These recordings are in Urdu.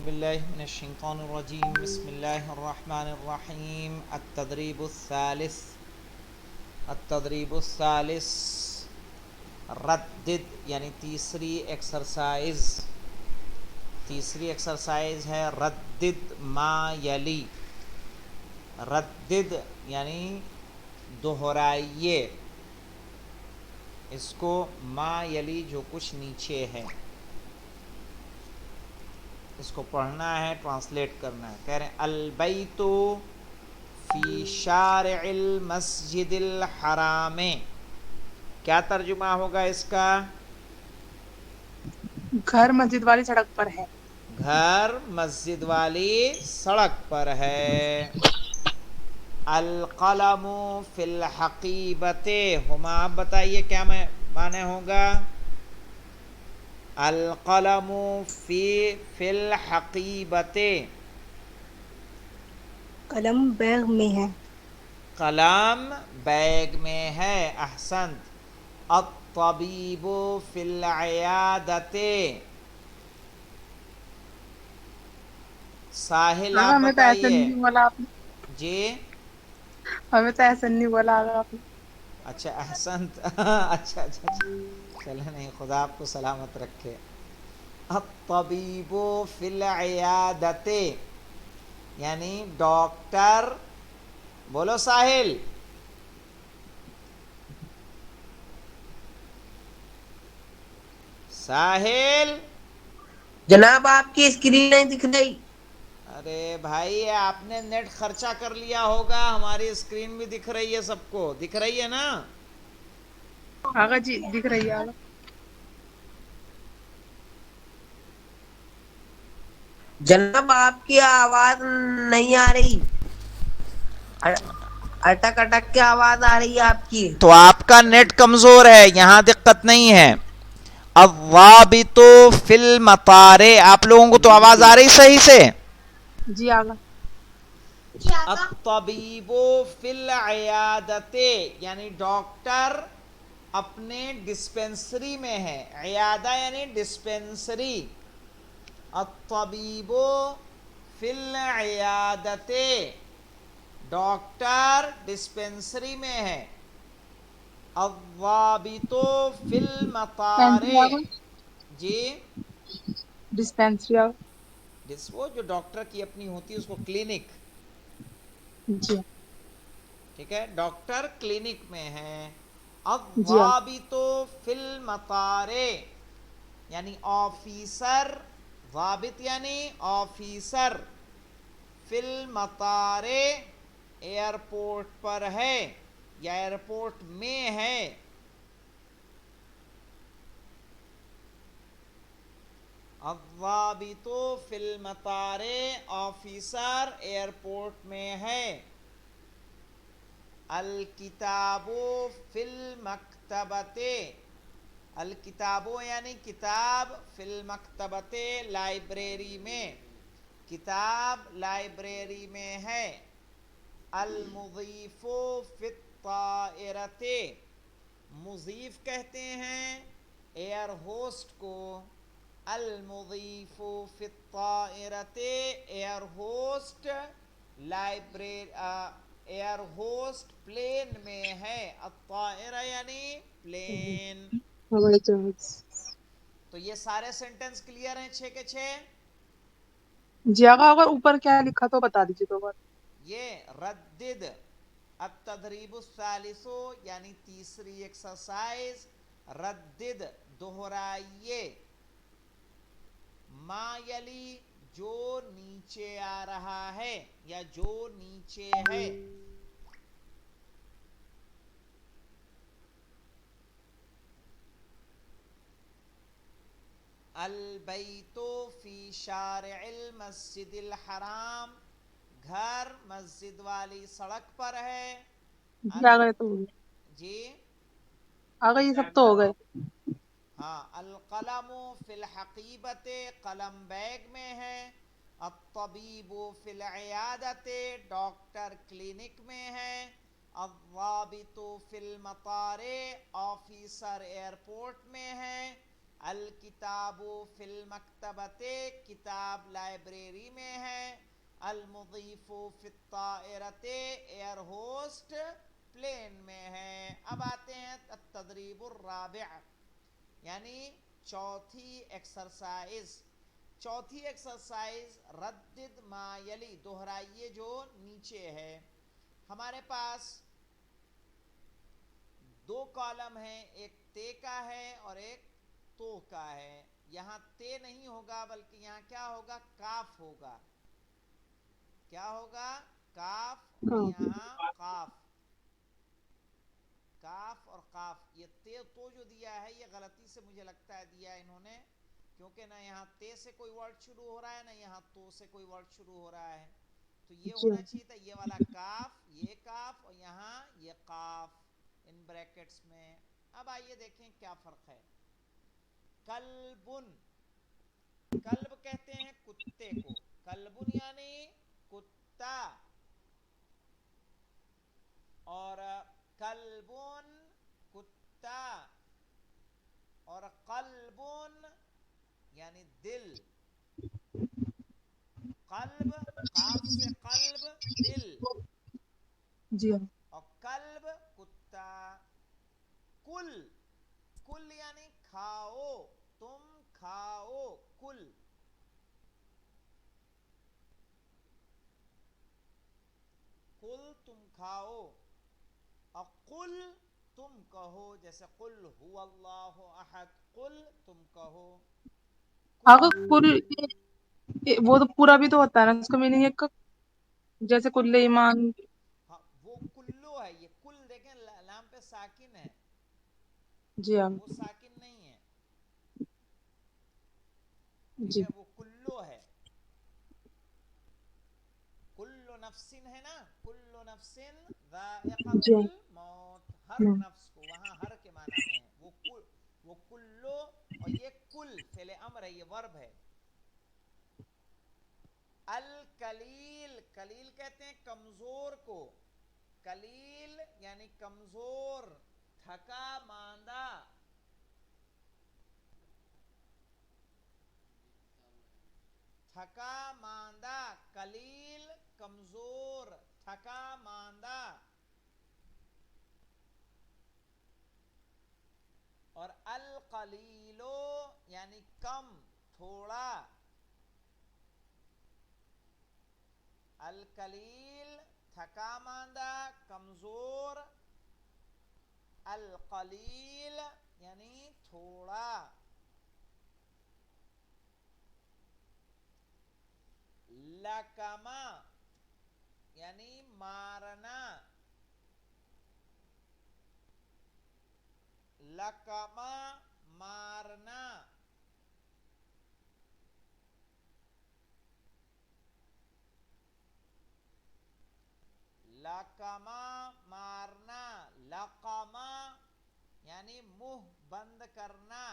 بالله من الشيطان الرجيم بسم الله الرحمن الرحيم التدریب الثالث ردد یعنی تیسری ایکسرسائز ہے ردد ما یلی. ردد یعنی دہرائیے اس کو ما یلی جو کچھ نیچے ہے. اس کو پڑھنا ہے، ٹرانسلیٹ کرنا ہے. کہہ رہے ہیں البیت فی شارع المسجد الحرام. کیا ترجمہ ہوگا اس کا؟ گھر مسجد والی سڑک پر ہے. گھر مسجد والی سڑک پر ہے. القلم فی الحقیبت ہما. آپ بتائیے کیا معنی ہوگا؟ القلم فی الحقیبت. قلم بیگ میں ہے. قلم بیگ میں ہے. احسنت. الطبیب فی العیادت. ساحل آپ ہمیں تو ایسا بتائیے. نہیں بولا آپ نے. جی ہمیں تو ایسا نہیں بولا آپ نے. اچھا احسنت. اچھا چلے نہیں، خدا آپ کو سلامت رکھے. الطبیب فی العیادت یعنی ڈاکٹر. بولو ساحل. ساحل. جناب آپ کی اسکرین نہیں دکھ رہی. ارے بھائی آپ نے نیٹ خرچہ کر لیا ہوگا. ہماری اسکرین بھی دکھ رہی ہے، سب کو دکھ رہی ہے نا؟ آغا جی دکھ رہی ہے. آغا جناب آپ کی آواز نہیں آ رہی. اٹک اٹک کے آواز آ رہی ہے آپ کی. تو آپ کا نیٹ کمزور ہے، یہاں دقت نہیں ہے. الضابط فی المطار. آپ لوگوں کو تو آواز آ رہی صحیح سے؟ جی آغا. الطبیب فی العیادت یعنی ڈاکٹر اپنے ڈسپنسری میں ہے. عیادہ یعنی ڈسپنسری. الطبیب فی العیادت ڈاکٹر ڈسپنسری میں ہے. الضابط فی المطار. ڈسپینسری آغا. جی ڈسپینسری آغا. وہ جو ڈاکٹر کی اپنی ہوتی ہے اس کو کلینک. جی ٹھیک ہے، ڈاکٹر کلینک میں ہے. جی آغا. الضابط فی المطار یعنی آفیسر. ضابط یعنی آفیسر. فی المطار ایئرپورٹ پر ہے یا ایئرپورٹ میں ہے. الضابط فی المطار آفیسر ایئرپورٹ میں ہے. الکتاب فی المکتبۃ. الکتاب یعنی کتاب. فی المکتبۃ لائبریری میں. کتاب لائبریری میں ہے. المضیف فی الطائرۃ. مضیف کہتے ہیں ایئر ہوسٹ کو. المضیف فی الطائرۃ air host air host plane میں ہے. الطائرہ یعنی پلین. ہوائی جہاز. تو یہ سارے سینٹنس کلیئر ہیں 6 کے 6؟ جی آغا. اگر اوپر کیا لکھا تو بتا دیجیے دو بار. یہ ردد التدریب الثالث یعنی تیسری ایکسرسائز. ردد دہرائیے. ما یلی جو نیچے آ رہا ہے یا جو نیچے ہے. البیت فی شارع المسجد الحرام. گھر مسجد والی سڑک پر ہے. جی آغا یہ تو ہو گیا. جی آغا یہ سب تو ہو گئے. ہاں. القلم فی الحقیبت قلم بیگ میں ہے. الطبیب فی العیادت ڈاکٹر کلینک میں ہے. الضابط فی المطار آفیسر ایئرپورٹ میں ہے. الکتابو فی المکتبتے، کتاب لائبریری میں ہے، المضیف فی الطائرتے، ایئر ہوسٹ پلین میں ہے۔ اب آتے ہیں التدریب الرابع، یعنی چوتھی ایکسرسائز۔ چوتھی ایکسرسائز ردد ما یلی، دہرائیے جو نیچے ہے۔ ہمارے پاس دو کالم ہیں، ایک تے کا ہے اور ایک تو کا ہے۔ یہاں تے نہیں ہوگا بلکہ یہاں کیا ہوگا، کاف ہوگا۔ کیا ہوگا، کاف، اور یہاں قاف۔ کاف اور قاف، یہ تے تو جو دیا ہے یہ غلطی سے مجھے لگتا ہے دیا ہے انہوں نے، کیونکہ نہ یہاں تے سے کوئی ورڈ شروع ہو رہا ہے نہ یہاں تو سے کوئی ورڈ شروع ہو رہا ہے۔ تو یہ ہونا چاہیے تھا یہ والا کاف، یہ کاف، اور یہاں یہ قاف ان بریکٹس میں۔ اب آئیے دیکھیں کیا فرق ہے۔ کلبن، کلب کہتے ہیں کتے کو، کلبن یعنی کتا، اور کلبن کتا، اور قلبن یعنی دل۔ قلب، قاف سے قلب دل، جی ہاں، اور کلب کتا۔ کل، کل یعنی کھاؤ، تم کھاؤ، کل۔ کل تم کھاؤ، اور قل تم کہو، جیسے قل هو اللہ احد، قل تم کہو۔ اگر کل وہ تو پورا بھی تو ہوتا ہے نا، اس کا میننگ ایک جیسے کل ایمان۔ ہاں وہ کلو ہے، یہ کل دیکھیں لام پہ ساکن ہے، جی ہاں، وہ ساکن نہیں ہے، ٹھیک جی ہے، وہ کلو ہے۔ کل نفس ہے نا، کل نفس ذائقۃ جی الموت، ہر ہاں، نفس کو، وہاں ہر کے معنی میں ہے وہ کلو، اور یہ کل فعل امر ہے، یہ ورب ہے۔ الکلیل، کلیل کہتے ہیں کمزور کو، کلیل یعنی کمزور، تھکا ماندہ۔ تھکا ماندہ، کلیل کمزور، تھکا ماندہ۔ اور القلیلو یعنی کم، تھوڑا۔ القلیل تھکا ماندہ، کمزور، القلیل یعنی تھوڑا۔ لکما یعنی مارنا، لکما مارنا۔ لکما مارنا، لقما یعنی منہ بند کرنا،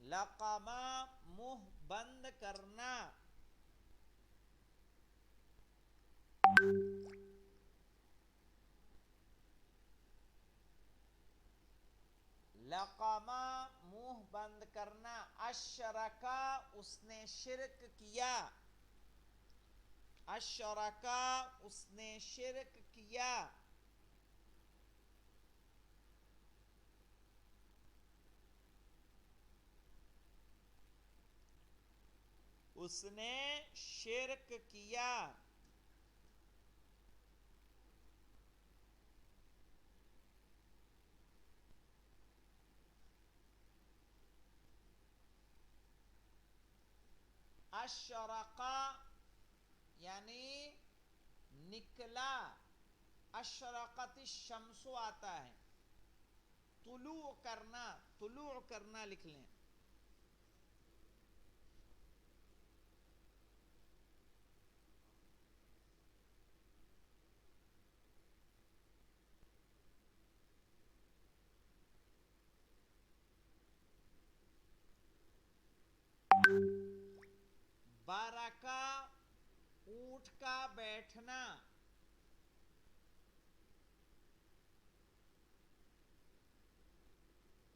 لقما منہ بند کرنا۔ لقما منہ بند کرنا۔ اشرکا اس نے شرک کیا، اشرکا اس نے شرک کیا۔ اس نے شرک کیا۔ اشرقا یعنی نکلا، اشرقت الشمس آتا ہے، طلوع کرنا، طلوع کرنا لکھ لیں۔ بارکا اونٹ کا بیٹھنا،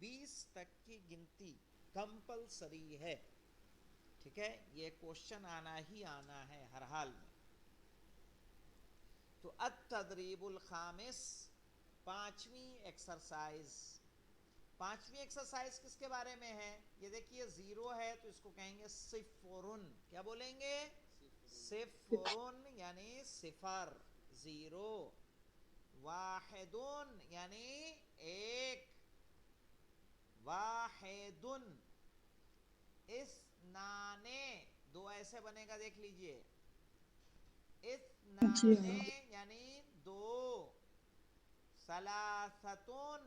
20 تک کی گنتی کمپلسری ہے. ٹھیک ہے, یہ کوشچن آنا ہی آنا ہے ہر حال میں. تو التدریب الخامس, پانچویں ایکسرسائز. پانچویں ایکسرسائز کس کے بارے میں ہے؟ یہ دیکھیے زیرو ہے تو اس کو کہیں گے صفرن. کیا بولیں گے؟ صفرن یعنی صفر, زیرو. واحدن یعنی ایک, واحدن. اثنانے, دو ایسے بنے گا دیکھ لیجئے, جی اثنانے یعنی دو. ثلاثتن,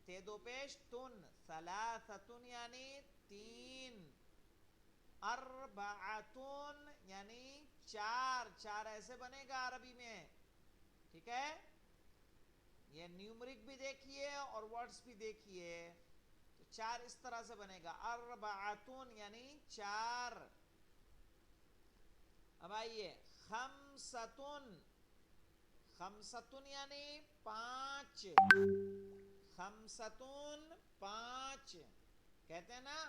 تے دو پیش تن, ثلاثتن یعنی تین. اربعتن یعنی چار, چار ایسے بنے گا عربی میں. ٹھیک ہے, یہ نیومرک بھی دیکھیے اور ورڈز بھی دیکھیے. تو چار اس طرح سے بنے گا, اربعتن یعنی چار. اب آئیے خمستن, خمستن یعنی پانچ, خمستن پانچ. کہتے ہیں نا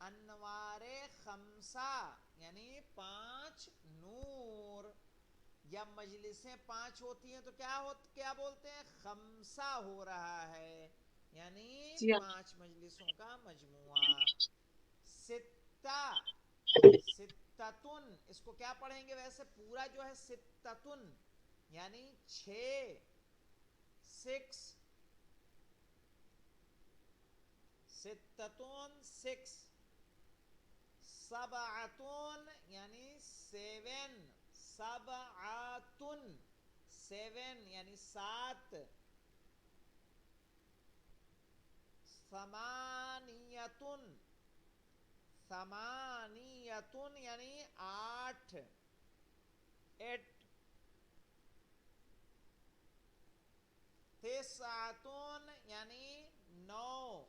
انوار خمسہ یعنی پانچ نور. یا مجلسیں پانچ ہوتی ہیں تو کیا بولتے ہیں؟ خمسہ ہو رہا ہے, یعنی جی پانچ مجلسوں کا مجموعہ. ستہ, ستتن, اس کو کیا پڑھیں گے ویسے پورا جو ہے ستتن یعنی چھ, سکس. ستتن سکس. سبعتن یعنی سیون, سبعتن سیون یعنی سات. ثمانیتن, ثمانیتن یعنی آٹھ, ایٹ. تسعتن یعنی نو,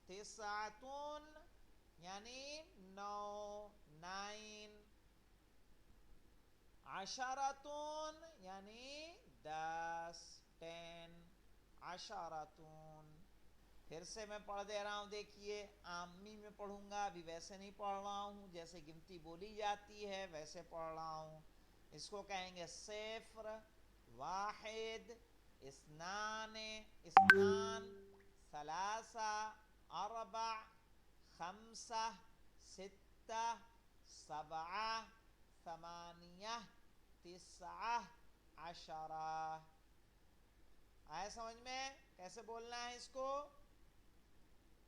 تسعتن یعنی نو, نائن. عشرتن یعنی دس, ٹین. عشرتن. پھر سے میں پڑھ دے رہا ہوں, دیکھیے عامی میں پڑھوں گا, ابھی ویسے نہیں پڑھ رہا ہوں جیسے گنتی بولی جاتی ہے ویسے پڑھ رہا ہوں. اس کو کہیں گے صفر, واحد, اثنان, اثنان, ثلاثہ, اربع, خمسہ, ستہ, سبعہ, ثمانیہ, تسعہ, عشرہ. آئے سمجھ میں کیسے بولنا ہے اس کو؟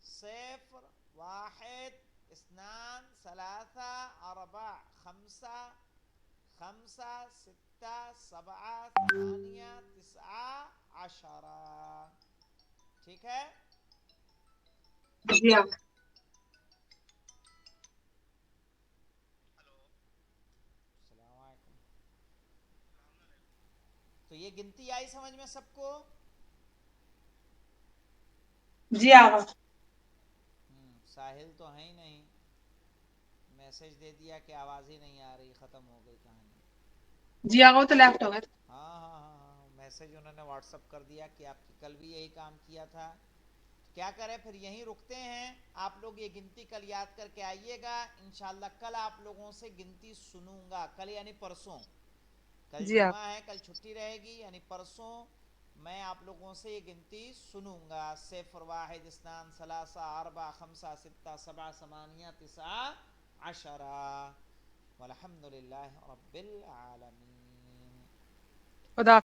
صفر, واحد, اثنان, ثلاثہ, اربع, خمسہ, خمسہ, ستہ, سبعہ, ثمانیہ, تسعہ, عشرہ. ٹھیک ہے, جی السلام علیکم. تو یہ گنتی آئی سمجھ میں سب کو؟ جی آقا. ساحل تو ہے ہی نہیں, میسج دے دیا کہ آواز ہی نہیں آ رہی, ختم ہو گئی کہانی. جی آقا وہ تو لیفٹ ہو گئے. ہاں ہاں ہاں ہاں, میسج انہوں نے واٹس اپ کر دیا کہ آپ کی کل بھی یہی کام کیا تھا. کیا کریں پھر, یہیں رکتے ہیں. آپ لوگ یہ گنتی کل یاد کر کے آئیے گا انشاءاللہ. کل آپ لوگوں سے گنتی سنوں گا, کل یعنی پرسوں. کل جی جمعہ ہے, کل چھٹی رہے گی, یعنی پرسوں میں آپ لوگوں سے یہ گنتی سنوں گا. صفر, واحد, اثنان, ثلاثہ, اربع, خمسہ, ستہ, سبع, ثمانیہ, تسعہ, عشرہ. والحمد للہ رب العالمین. خدا